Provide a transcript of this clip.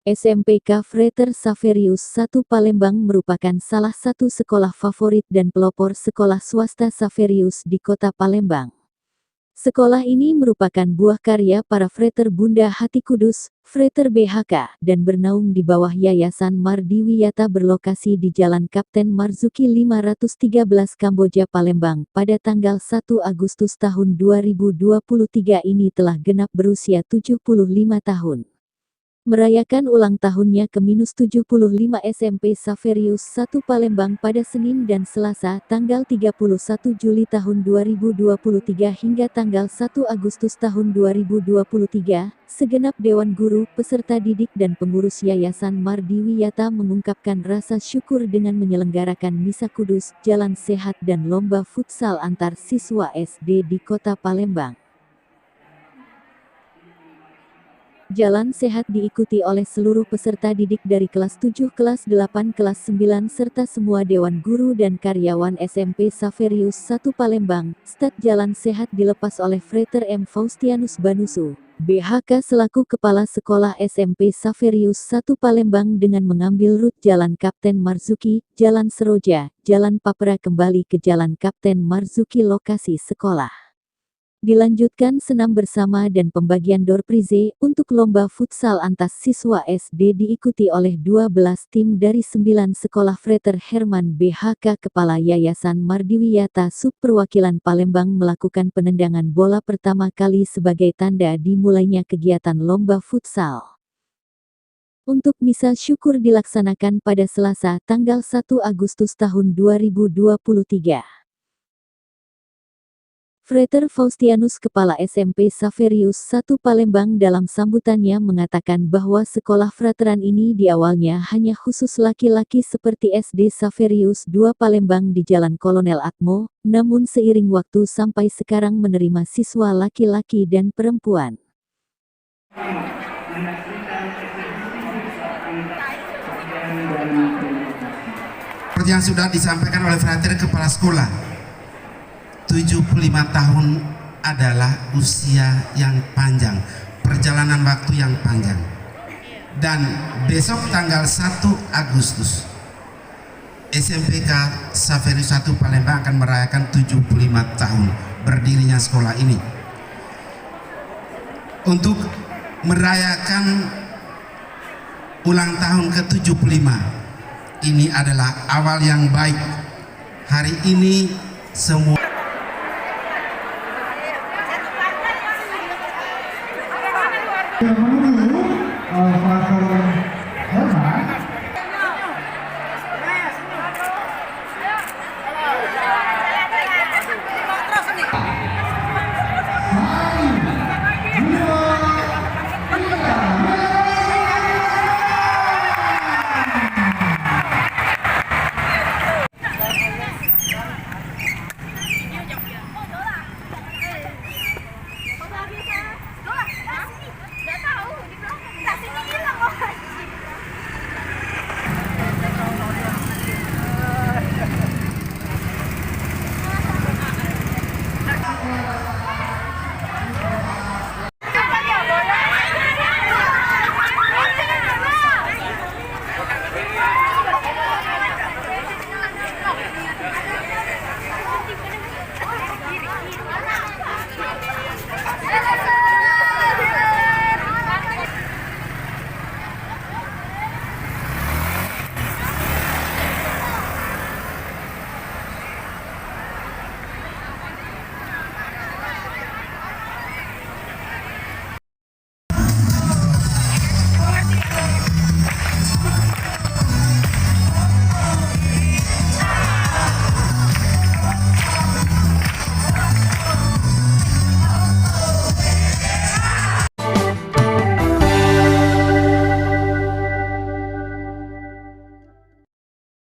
SMPK Frater Xaverius I Palembang merupakan salah satu sekolah favorit dan pelopor sekolah swasta Xaverius di kota Palembang. Sekolah ini merupakan buah karya para Frater Bunda Hati Kudus, Frater BHK, dan bernaung di bawah Yayasan Mardiwiyata berlokasi di Jalan Kapten Marzuki 513 Kamboja Palembang. Pada tanggal 1 Agustus tahun 2023 ini telah genap berusia 75 tahun. Merayakan ulang tahunnya ke-75 SMP Xaverius I Palembang pada Senin dan Selasa tanggal 31 Juli tahun 2023 hingga tanggal 1 Agustus tahun 2023, segenap Dewan Guru, peserta didik dan pengurus Yayasan Mardiwiyata mengungkapkan rasa syukur dengan menyelenggarakan Misa Kudus, Jalan Sehat dan Lomba Futsal antar siswa SD di kota Palembang. Jalan Sehat diikuti oleh seluruh peserta didik dari kelas 7, kelas 8, kelas 9 serta semua Dewan Guru dan karyawan SMP Xaverius I Palembang. Start Jalan Sehat dilepas oleh Frater M. Faustianus Banusu, BHK selaku Kepala Sekolah SMP Xaverius I Palembang dengan mengambil rute Jalan Kapten Marzuki, Jalan Seroja, Jalan Papera kembali ke Jalan Kapten Marzuki lokasi sekolah. Dilanjutkan senam bersama dan pembagian door prize untuk lomba futsal antar siswa SD diikuti oleh 12 tim dari 9 sekolah Frater Herman BHK Kepala Yayasan Mardiwiyata Sub Perwakilan Palembang melakukan penendangan bola pertama kali sebagai tanda dimulainya kegiatan lomba futsal. Untuk misa syukur dilaksanakan pada Selasa tanggal 1 Agustus tahun 2023. Frater Faustianus Kepala SMP Xaverius I Palembang dalam sambutannya mengatakan bahwa sekolah frateran ini di awalnya hanya khusus laki-laki seperti SD Xaverius II Palembang di Jalan Kolonel Atmo, namun seiring waktu sampai sekarang menerima siswa laki-laki dan perempuan. Seperti yang sudah disampaikan oleh Frater Kepala Sekolah, 75 tahun adalah usia yang panjang, perjalanan waktu yang panjang. Dan besok tanggal 1 Agustus, SMPK Xaverius I Palembang akan merayakan 75 tahun berdirinya sekolah ini. Untuk merayakan ulang tahun ke-75, ini adalah awal yang baik. Hari ini semua